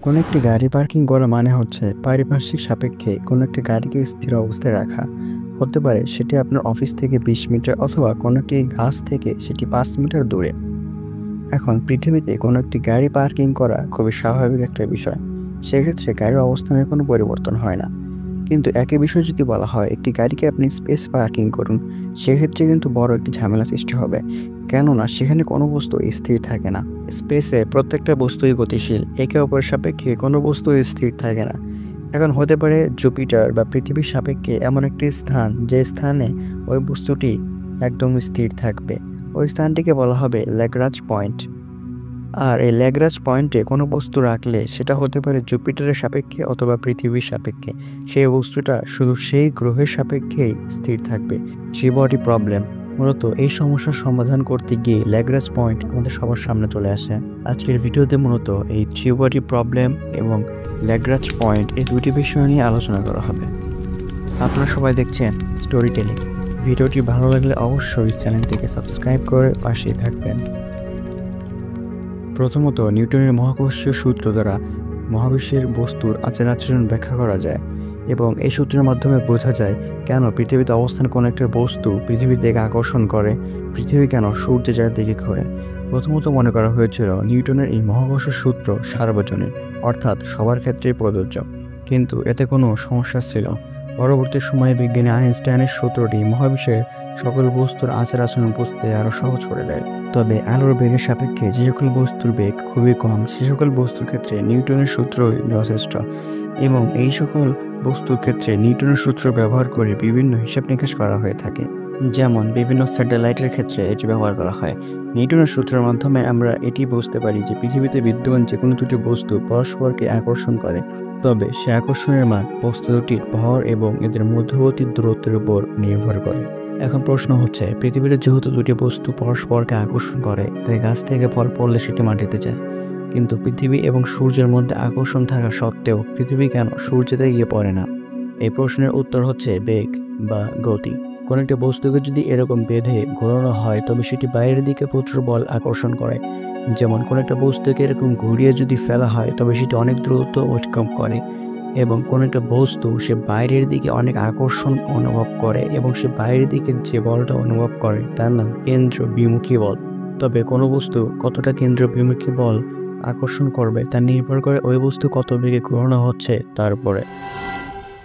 কোনো একটি গাড়ি পার্কিং করা মানে হচ্ছে পারিপার্শ্বিক সাপেক্ষে কোনো একটি গাড়িকে স্থির অবস্থায় রাখা। হতে পারে সেটি আপনার অফিস থেকে ২০ মিটার অথবা কোনো একটি গাছ থেকে সেটি ৫ মিটার দূরে। এখন পৃথিবীতে কোনো একটি গাড়ি পার্কিং করা খুবই স্বাভাবিক একটা বিষয়। সেক্ষেত্রে গাড়ির অবস্থানের কোনো পরিবর্তন হয় না। কিন্তু একই বিষয় যদি বলা হয় একটি গাড়িকে আপনি স্পেস পার্কিং করুন, সেক্ষেত্রে কিন্তু বড় একটি ঝামেলা সৃষ্টি হবে। কেননা সেখানে কোনো বস্তু স্থির থাকে না। স্পেসে প্রত্যেকটা বস্তুই গতিশীল, একে অপরের সাপেক্ষে কোনো বস্তু স্থির থাকে না। এখন হতে পারে জুপিটার বা পৃথিবীর সাপেক্ষে এমন একটি স্থান যে স্থানে ওই বস্তুটি একদম স্থির থাকবে। ওই স্থানটিকে বলা হবে ল্যাগ্রাঞ্জ পয়েন্ট। আর এই ল্যাগ্রাঞ্জ পয়েন্টে কোনো বস্তু রাখলে সেটা হতে পারে জুপিটারের সাপেক্ষে অথবা পৃথিবীর সাপেক্ষে। সেই বস্তুটা শুধু সেই গ্রহের সাপেক্ষেই স্থির থাকবে। থ্রি বডি প্রবলেম, মূলত এই সমস্যার সমাধান করতে গিয়ে ল্যাগ্রাঞ্জ পয়েন্ট আমাদের সবার সামনে চলে আসে। আজকের ভিডিওতে মূলত এই থ্রি বডি প্রবলেম এবং ল্যাগ্রাঞ্জ পয়েন্ট এই দুটি বিষয় নিয়ে আলোচনা করা হবে। আপনারা সবাই দেখছেন স্টোরি টেলিং। ভিডিওটি ভালো লাগলে অবশ্যই চ্যানেলটিকে সাবস্ক্রাইব করে পাশেই থাকবেন। প্রথমত, নিউটনের মহাকর্ষীয় সূত্র দ্বারা মহাবিশ্বের বস্তুর আচার আচরণ ব্যাখ্যা করা যায় এবং এই সূত্রের মাধ্যমে বোঝা যায় কেন পৃথিবীতে অবস্থান কোনো একটা বস্তু পৃথিবীর দিকে আকর্ষণ করে, পৃথিবী কেন সূর্যের চারদিকে ঘোরে। প্রথমত মনে করা হয়েছিল নিউটনের এই মহাকর্ষ সূত্র সার্বজনীন, অর্থাৎ সবার ক্ষেত্রেই প্রযোজ্য, কিন্তু এতে কোনো সমস্যা ছিল। পরবর্তী সময়ে বিজ্ঞানী আইনস্টাইনের সূত্রটি মহাবিশ্বের সকল বস্তুর আচার আচরণ বুঝতে আরও সহজ করে দেয়। তবে আলোর বেগের সাপেক্ষে যে সকল বস্তুর বেগ খুবই কম, সে সকল বস্তুর ক্ষেত্রে নিউটনের সূত্রই যথেষ্ট এবং এই সকল বস্তুর ক্ষেত্রে নিউটনের সূত্র ব্যবহার করে বিভিন্ন হিসাব নিকাশ করা হয়ে থাকে। যেমন বিভিন্ন স্যাটেলাইটের ক্ষেত্রে এটি ব্যবহার করা হয়। নিউটনের সূত্রের মাধ্যমে আমরা এটি বুঝতে পারি যে পৃথিবীতে বিদ্যমান যে কোনো দুটি বস্তু পরস্পরকে আকর্ষণ করে, তবে সে আকর্ষণের মান বস্তু দুটির ভর এবং এদের মধ্যবর্তী দূরত্বের উপর নির্ভর করে। এখন প্রশ্ন হচ্ছে, পৃথিবীতে যেহেতু দুটি বস্তু পরস্পরকে আকর্ষণ করে, তাই গাছ থেকে ফল পড়লে সেটি মাটিতে যায়। কিন্তু পৃথিবী এবং সূর্যের মধ্যে আকর্ষণ থাকা সত্ত্বেও পৃথিবী কেন সূর্যেতে গিয়ে পড়ে না? এই প্রশ্নের উত্তর হচ্ছে বেগ বা গতি। কোনো একটা বস্তুকে যদি এরকম বেঁধে ঘোরানো হয় তবে সেটি বাইরের দিকে প্রচুর বল আকর্ষণ করে। যেমন কোনো একটা বস্তুকে এরকম ঘুরিয়ে যদি ফেলা হয় তবে সেটি অনেক দূরত্ব অতিক্রম করে এবং কোনো একটা বস্তু সে বাইরের দিকে অনেক আকর্ষণ অনুভব করে এবং সে বাইরের দিকে যে বলটা অনুভব করে তার নাম কেন্দ্র বিমুখী বল। তবে কোনো বস্তু কতটা কেন্দ্র বিমুখী বল আকর্ষণ করবে তা নির্ভর করে ওই বস্তু কত বেগে ঘোরানো হচ্ছে তার উপরে।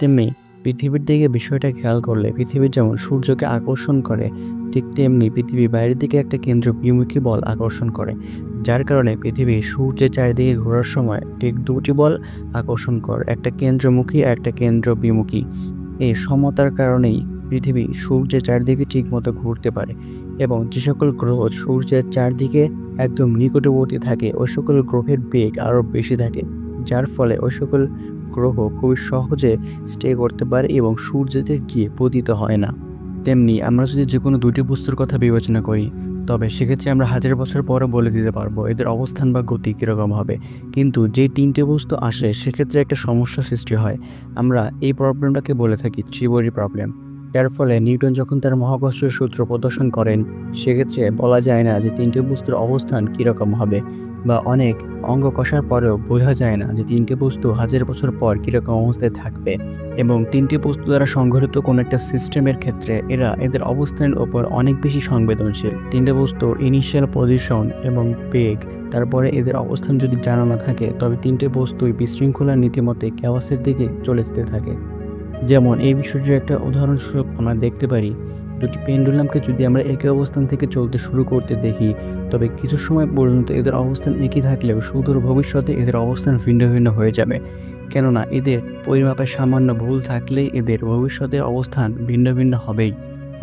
তেমনি পৃথিবীর দিকে বিষয়টা খেয়াল করলে পৃথিবী যেমন সূর্যকে আকর্ষণ করে, ঠিক তেমনি পৃথিবী বাইরের দিকে একটা কেন্দ্র বিমুখী বল আকর্ষণ করে, যার কারণে পৃথিবী সূর্যের চারিদিকে ঘোরার সময় ঠিক দুটি বল আকর্ষণ করে, একটা কেন্দ্রমুখী আর একটা কেন্দ্র বিমুখী। এই সমতার কারণেই পৃথিবী সূর্যের চারদিকে ঠিকমতো ঘুরতে পারে এবং যে সকল গ্রহ সূর্যের চারদিকে একদম নিকটবর্তী থাকে ওই সকল গ্রহের বেগ আরও বেশি থাকে, যার ফলে ওই সকল গ্রহ খুবই সহজে স্টে করতে পারে এবং সূর্যতে গিয়ে পতিত হয় না। তেমনি আমরা যদি যে কোনো দুটি বস্তুর কথা বিবেচনা করি তবে সেক্ষেত্রে আমরা 1000 বছর পরও বলে দিতে পারবো এদের অবস্থান বা গতি কীরকম হবে। কিন্তু যে তিনটে বস্তু আসে সেক্ষেত্রে একটা সমস্যা সৃষ্টি হয়। আমরা এই প্রবলেমটাকে বলে থাকি থ্রি বডি প্রবলেম। এর ফলে নিউটন যখন তার মহাকর্ষীয় সূত্র প্রদর্শন করেন সেক্ষেত্রে বলা যায় না যে তিনটে বস্তুর অবস্থান কীরকম হবে, বা অনেক অঙ্ক কষার পরেও বোঝা যায় না যে তিনটে বস্তু 1000 বছর পর কীরকম অবস্থায় থাকবে। এবং তিনটি বস্তু দ্বারা সংঘটিত কোনো একটা সিস্টেমের ক্ষেত্রে এদের অবস্থানের ওপর অনেক বেশি সংবেদনশীল। তিনটে বস্তুর ইনিশিয়াল পজিশন এবং বেগ, তারপরে এদের অবস্থান যদি জানা না থাকে তবে তিনটে বস্তুই বিশৃঙ্খলার নীতিমতে কেওয়াসের দিকে চলে যেতে থাকে। যেমন এই বিষয়টির একটা উদাহরণস্বরূপ আমরা দেখতে পারি, দুটি পেন্ডুলামকে যদি আমরা একই অবস্থান থেকে চলতে শুরু করতে দেখি তবে কিছু সময় পর্যন্ত এদের অবস্থান একই থাকলেও সুদূর ভবিষ্যতে এদের অবস্থান ভিন্ন ভিন্ন হয়ে যাবে, কেননা এদের পরিমাপে সামান্য ভুল থাকলেই এদের ভবিষ্যতে অবস্থান ভিন্ন ভিন্ন হবেই।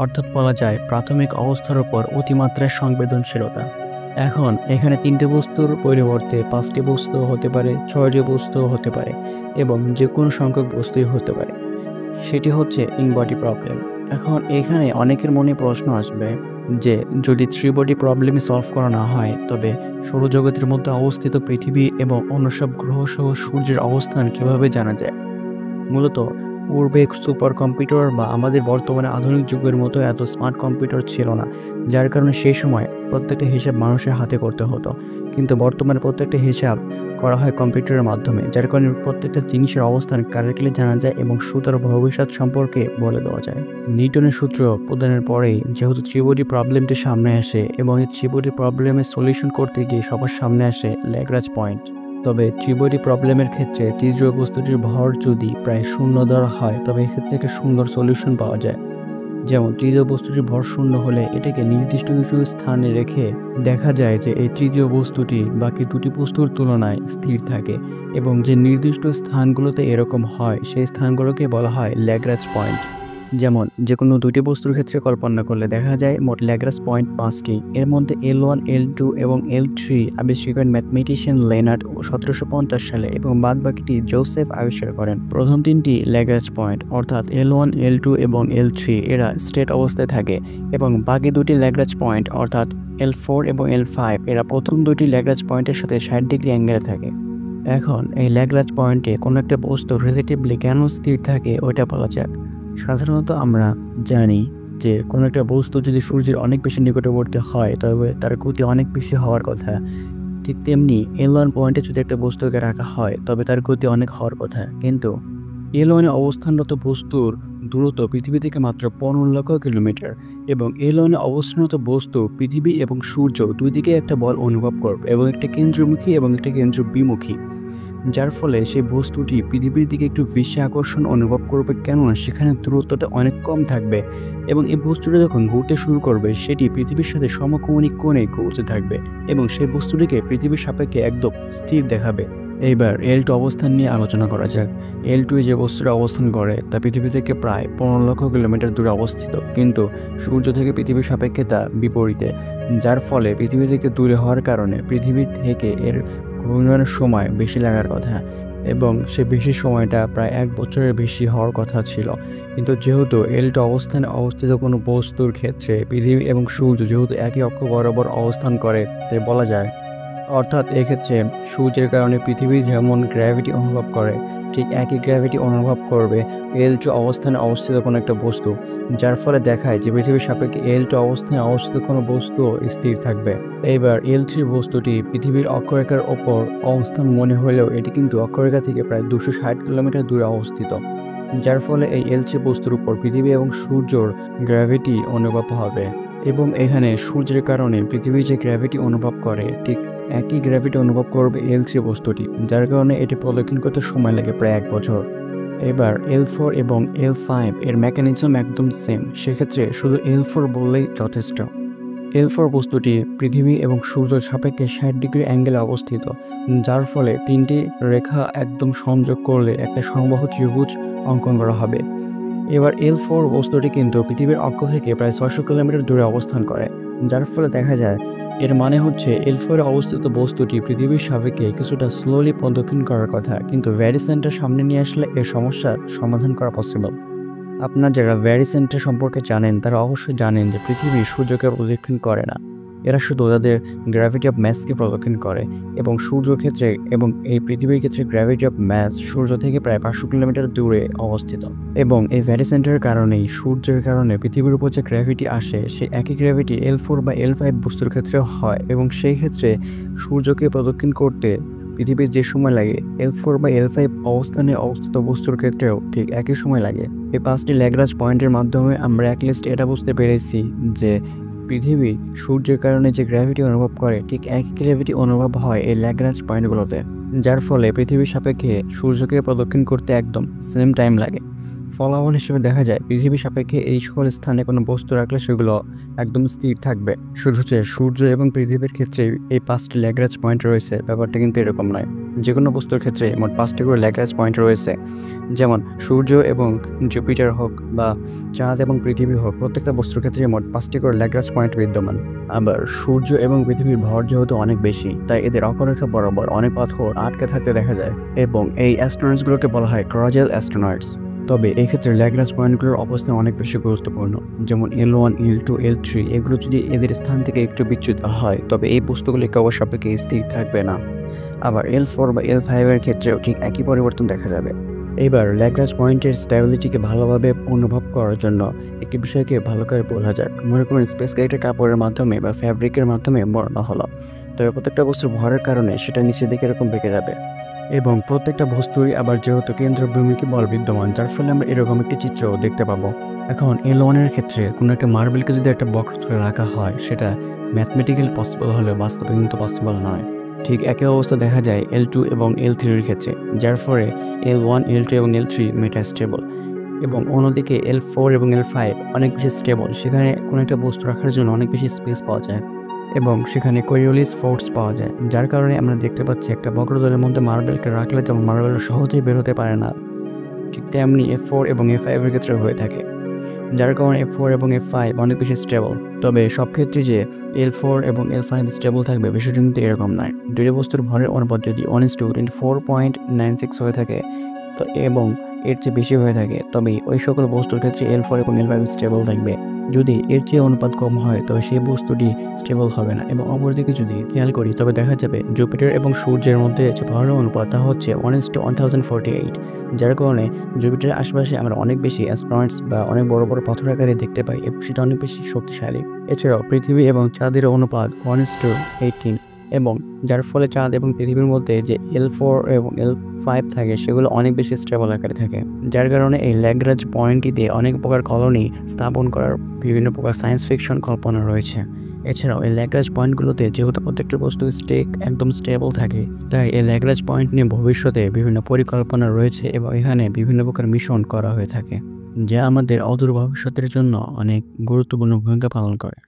অর্থাৎ বলা যায় প্রাথমিক অবস্থার উপর অতিমাত্রায় সংবেদনশীলতা। এখন এখানে তিনটে বস্তুর পরিবর্তে 5টি বস্তু হতে পারে, 6টি বস্তু হতে পারে এবং যে কোনো সংখ্যক বস্তুই হতে পারে। সেটি হচ্ছে ইনবডি প্রবলেম। এখন এখানে অনেকের মনে প্রশ্ন আসবে যে যদি থ্রি বডি প্রবলেমই সলভ করা না হয় তবে সৌরজগতের মধ্যে অবস্থিত পৃথিবী এবং অন্য সব গ্রহ সহ সূর্যের অবস্থান কিভাবে জানা যায়। মূলত পূর্বে সুপার কম্পিউটার বা আমাদের বর্তমানে আধুনিক যুগের মতো এত স্মার্ট কম্পিউটার ছিল না, যার কারণে সেই সময় প্রত্যেকটা হিসাব মানুষের হাতে করতে হতো, কিন্তু বর্তমানে প্রত্যেকটা হিসাব করা হয় কম্পিউটারের মাধ্যমে, যার কারণে প্রত্যেকটা জিনিসের অবস্থান কারেক্টলি জানা যায় এবং সুতরাং ভবিষ্যৎ সম্পর্কে বলে দেওয়া যায়। নিউটনের সূত্র প্রদানের পরেই যেহেতু ত্রিবডি প্রবলেমটি সামনে আসে এবং এই ত্রিবডি প্রবলেমের সলিউশন করতে গিয়ে সবার সামনে আসে ল্যাগ্রাঞ্জ পয়েন্ট। তবে ত্রিবডি প্রবলেমের ক্ষেত্রে তৃতীয় বস্তুটির ভর যদি প্রায় 0 ধরা হয় তবে এক্ষেত্রে একটা সুন্দর সলিউশন পাওয়া যায়। যেমন তৃতীয় বস্তুটির ভর 0 হলে এটাকে নির্দিষ্ট কিছু স্থানে রেখে দেখা যায় যে এই তৃতীয় বস্তুটি বাকি দুটি বস্তুর তুলনায় স্থির থাকে এবং যে নির্দিষ্ট স্থানগুলোতে এরকম হয় সেই স্থানগুলোকে বলা হয় ল্যাগ্রাঞ্জ পয়েন্ট। যেমন যে কোনো দুটি বস্তুর ক্ষেত্রে কল্পনা করলে দেখা যায় মোট ল্যাগ্রাঞ্জ পয়েন্ট 5টি। এর মধ্যে L1, L2 এবং L3 আবিষ্কার করেন ম্যাথমেটিশিয়ান লেনার্ড 1750 সালে এবং বাদবাকিটি জোসেফ আবিষ্কার করেন। প্রথম তিনটি ল্যাগ্রাঞ্জ পয়েন্ট অর্থাৎ L1, L2 এবং L3 এরা স্টেট অবস্থায় থাকে এবং বাকি দুটি ল্যাগ্রাঞ্জ পয়েন্ট অর্থাৎ L4 এবং L5 এরা প্রথম দুটি ল্যাগ্রাঞ্জ পয়েন্টের সাথে 60 ডিগ্রি অ্যাঙ্গেলে থাকে। এখন এই ল্যাগ্রাঞ্জ পয়েন্টে কোনো একটা বস্তু রিলেটিভলি কেন স্থির থাকে ওইটা বলা যাক। সাধারণত আমরা জানি যে কোনো একটা বস্তু যদি সূর্যের অনেক বেশি নিকটবর্তী হয় তবে তার গতি অনেক বেশি হওয়ার কথা। ঠিক তেমনি L1 পয়েন্টে যদি একটা বস্তুকে রাখা হয় তবে তার গতি অনেক হওয়ার কথা, কিন্তু L1 অবস্থানরত বস্তুর দূরত্ব পৃথিবী থেকে মাত্র 15 লক্ষ কিলোমিটার এবং L1 অবস্থানরত বস্তু পৃথিবী এবং সূর্য দুই দিকে একটা বল অনুভব করবে এবং একটা কেন্দ্রমুখী এবং একটা কেন্দ্র বিমুখী, যার ফলে সেই বস্তুটি পৃথিবীর দিকে একটু বেশি আকর্ষণ অনুভব করবে, কেননা সেখানে দূরত্বটা অনেক কম থাকবে এবং এই বস্তুটি যখন ঘুরতে শুরু করবে সেটি পৃথিবীর সাথে সমকৌণিক কোণে ঘুরতে থাকবে এবং সেই বস্তুটিকে পৃথিবীর সাপেক্ষে একদম স্থির দেখাবে। এইবার L2 অবস্থান নিয়ে আলোচনা করা যাক। L2 যে বস্তুটা অবস্থান করে তা পৃথিবী থেকে প্রায় 15 লক্ষ কিলোমিটার দূরে অবস্থিত, কিন্তু সূর্য থেকে পৃথিবীর সাপেক্ষে তা বিপরীতে, যার ফলে পৃথিবী থেকে দূরে হওয়ার কারণে পৃথিবী থেকে এর ঘূর্ণনের সময় বেশি লাগার কথা এবং সে বেশি সময়টা প্রায় 1 বছরের বেশি হওয়ার কথা ছিল। কিন্তু যেহেতু L2 অবস্থানে অবস্থিত কোনো বস্তুর ক্ষেত্রে পৃথিবী এবং সূর্য যেহেতু একই অক্ষ বরাবর অবস্থান করে তাই বলা যায়, অর্থাৎ এক্ষেত্রে সূর্যের কারণে পৃথিবী যেমন গ্র্যাভিটি অনুভব করে ঠিক একই গ্র্যাভিটি অনুভব করবে L2 অবস্থানে অবস্থিত কোনো একটা বস্তু, যার ফলে দেখায় যে পৃথিবীর সাপেক্ষে L2 অবস্থানে অবস্থিত কোনো বস্তু স্থির থাকবে। এইবার L3 বস্তুটি পৃথিবীর অক্ষরেখার ওপর অবস্থান মনে হলেও এটি কিন্তু অক্ষরেখা থেকে প্রায় 260 কিলোমিটার দূরে অবস্থিত, যার ফলে এই L3 বস্তুর উপর পৃথিবী এবং সূর্যর গ্র্যাভিটি অনুভব হবে এবং এখানে সূর্যের কারণে পৃথিবী যে গ্র্যাভিটি অনুভব করে ঠিক একই গ্র্যাভিটি অনুভব করবে L3 বস্তুটি, যার কারণে এটি প্রদক্ষিণ করতে সময় লাগে প্রায় 1 বছর। এবার L4 এবং L5 এর মেকানিজম একদম সেম, সেক্ষেত্রে শুধু L4 বললেই যথেষ্ট। L4 বস্তুটি পৃথিবী এবং সূর্যের সাপেক্ষে 60 ডিগ্রি অ্যাঙ্গেলে অবস্থিত, যার ফলে তিনটি রেখা একদম সংযোগ করলে একটা সমবাহু ত্রিভুজ অঙ্কন করা হবে। এবার L4 বস্তুটি কিন্তু পৃথিবীর অক্ষ থেকে প্রায় 600 কিলোমিটার দূরে অবস্থান করে, যার ফলে দেখা যায় এর মানে হচ্ছে L4 অবস্থিত বস্তুটি পৃথিবীর সাপেক্ষে কিছুটা স্লোলি প্রদক্ষিণ করার কথা, কিন্তু ভ্যারি সেন্টার সামনে নিয়ে আসলে এর সমস্যার সমাধান করা পসিবল। আপনারা যারা ভ্যারি সেন্টার সম্পর্কে জানেন তারা অবশ্যই জানেন যে পৃথিবী সূর্যকে প্রদক্ষিণ করে না, এরা শুধু তাদের গ্র্যাভিটি অফ ম্যাসকে প্রদক্ষিণ করে এবং সূর্যের ক্ষেত্রে এবং এই পৃথিবীর ক্ষেত্রে গ্র্যাভিটি অফ ম্যাস সূর্য থেকে প্রায় 500 কিলোমিটার দূরে অবস্থিত এবং এই ভ্যারি সেন্টারের কারণেই সূর্যের কারণে পৃথিবীর উপর যে গ্র্যাভিটি আসে সেই একই গ্র্যাভিটি L4 বা L5 বস্তুর ক্ষেত্রেও হয় এবং সেই ক্ষেত্রে সূর্যকে প্রদক্ষিণ করতে পৃথিবীর যে সময় লাগে L4 বা L5 অবস্থানে অবস্থিত বস্তুর ক্ষেত্রেও ঠিক একই সময় লাগে। এই 5টি ল্যাগ্রাঞ্জ পয়েন্টের মাধ্যমে আমরা অ্যাটলিস্ট এটা বুঝতে পেরেছি যে পৃথিবী সূর্যের কারণে যে গ্র্যাভিটি অনুভব করে ঠিক একই গ্র্যাভিটি অনুভব হয় এই ল্যাগ্রাঞ্জ পয়েন্টগুলোতে, যার ফলে পৃথিবীর সাপেক্ষে সূর্যকে প্রদক্ষিণ করতে একদম সেম টাইম লাগে। ফলাফল হিসেবে দেখা যায় পৃথিবীর সাপেক্ষে এই সকল স্থানে কোনো বস্তু রাখলে সেগুলো একদম স্থির থাকবে। শুধু যে সূর্য এবং পৃথিবীর ক্ষেত্রে এই 5টি ল্যাগ্রাঞ্জ পয়েন্ট রয়েছে ব্যাপারটা কিন্তু এরকম নয়। যে কোনো বস্তুর ক্ষেত্রে মোট 5টি করে ল্যাগ্রাঞ্জ পয়েন্ট রয়েছে, যেমন সূর্য এবং জুপিটার হোক বা চাঁদ এবং পৃথিবী হোক প্রত্যেকটা বস্তুর ক্ষেত্রে মোট 5টি করে ল্যাগ্রাঞ্জ পয়েন্ট বিদ্যমান। আবার সূর্য এবং পৃথিবীর ভর যেহেতু অনেক বেশি তাই এদের অক্ষরেখা বরাবর অনেক পাথর আটকে থাকতে দেখা যায় এবং এই অ্যাস্ট্রোনয়েডসগুলোকে বলা হয় ক্রোজাল অ্যাস্ট্রোনয়েডস। তবে এই ক্ষেত্রে ল্যাগ্রাঞ্জ পয়েন্টগুলোর অবস্থান অনেক বেশি গুরুত্বপূর্ণ, যেমন L1, L2, L3 এগুলো যদি এদের স্থান থেকে একটু বিচ্যুত হয় তবে এই বস্তুগুলি কেবল সাপেক্ষে স্থির থাকবে না। আবার L4 বা L5 এর ক্ষেত্রেও ঠিক একই পরিবর্তন দেখা যাবে। এবার ল্যাগ্রাঞ্জ পয়েন্টের স্ট্যাবিলিটিকে ভালোভাবে অনুভব করার জন্য একটি বিষয়কে ভালো করে বোঝা যাক। মনে করুন স্পেসকে একটা কাপড়ের মাধ্যমে বা ফ্যাব্রিকের মাধ্যমে মোড়ানো হলো, তবে প্রত্যেকটা বস্তুর ভরের কারণে সেটা নিচের দিকে এরকম বেঁকে যাবে এবং প্রত্যেকটা বস্তুরই আবার যেহেতু কেন্দ্রবিন্দুকে বল বিদ্যমান, যার ফলে আমরা এরকম একটি চিত্র দেখতে পাবো। এখন L1 এর ক্ষেত্রে কোনো একটা মার্বেলকে যদি একটা বক্রতলে রাখা হয়, সেটা ম্যাথমেটিক্যালি পসিবল হলেও বাস্তবে কিন্তু পসিবল নয়। ঠিক একই অবস্থা দেখা যায় L2 এবং L3 এর ক্ষেত্রে, যার ফলে L1, L2 এবং L3 মেটাস্টেবল এবং অন্যদিকে L4 এবং L5 অনেক বেশি স্টেবল। সেখানে কোনো একটা বস্তু রাখার জন্য অনেক বেশি স্পেস পাওয়া যায় এবং সেখানে কোরিওলিস ফোর্স পাওয়া যায়, যার কারণে আমরা দেখতে পাচ্ছি একটা বক্রতলের মধ্যে মার্বেলকে রাখলে যেমন মার্বেল সহজেই বের হতে পারে না, ঠিক তেমনি F4 এবং F5 এর ক্ষেত্রে হয়ে থাকে, যার কারণে F4 এবং F5 অনেক বেশি স্টেবল। তবে সব ক্ষেত্রে যে L4 এবং L5 স্টেবল থাকবে বিষয়টা কিন্তু এরকম নয়। দুইটা বস্তুর ভরের অনুপাত যদি 1:24.96 হয়ে থাকে তো এবং এর চেয়ে বেশি হয়ে থাকে, তবে ওই সকল বস্তুর ক্ষেত্রে L4 এবং L5 স্টেবল থাকবে। যদি এর চেয়ে অনুপাত কম হয় তবে সেই বস্তুটি স্টেবল হবে না। এবং অপরদিকে যদি খেয়াল করি তবে দেখা যাবে জুপিটার এবং সূর্যের মধ্যে যে ভরের অনুপাত তা হচ্ছে 1:1048, যার কারণে জুপিটারের আশেপাশে আমরা অনেক বেশি অ্যাস্ট্রয়েডস বা অনেক বড় বড় পাথর আকারে দেখতে পাই এবং সেটা অনেক বেশি শক্তিশালী। এছাড়াও পৃথিবী এবং চাঁদের অনুপাত 1:18 এবং যার ফলে চাঁদ এবং পৃথিবীর মধ্যে যে L4 এবং L5 থাকে সেগুলো অনেক বেশি স্টেবল আকারে থাকে, যার কারণে এই ল্যাগ্রাঞ্জ পয়েন্টটিতে অনেক প্রকার কলোনি স্থাপন করার বিভিন্ন প্রকার সায়েন্স ফিকশন কল্পনা রয়েছে। এছাড়াও এই ল্যাগ্রাঞ্জ পয়েন্টগুলোতে যেহেতু প্রত্যেকটা বস্তু একদম স্টেবল থাকে, তাই এই ল্যাগ্রাঞ্জ পয়েন্ট নিয়ে ভবিষ্যতে বিভিন্ন পরিকল্পনা রয়েছে এবং এখানে বিভিন্ন প্রকার মিশন করা হয়ে থাকে, যা আমাদের অদূর ভবিষ্যতের জন্য অনেক গুরুত্বপূর্ণ ভূমিকা পালন করে।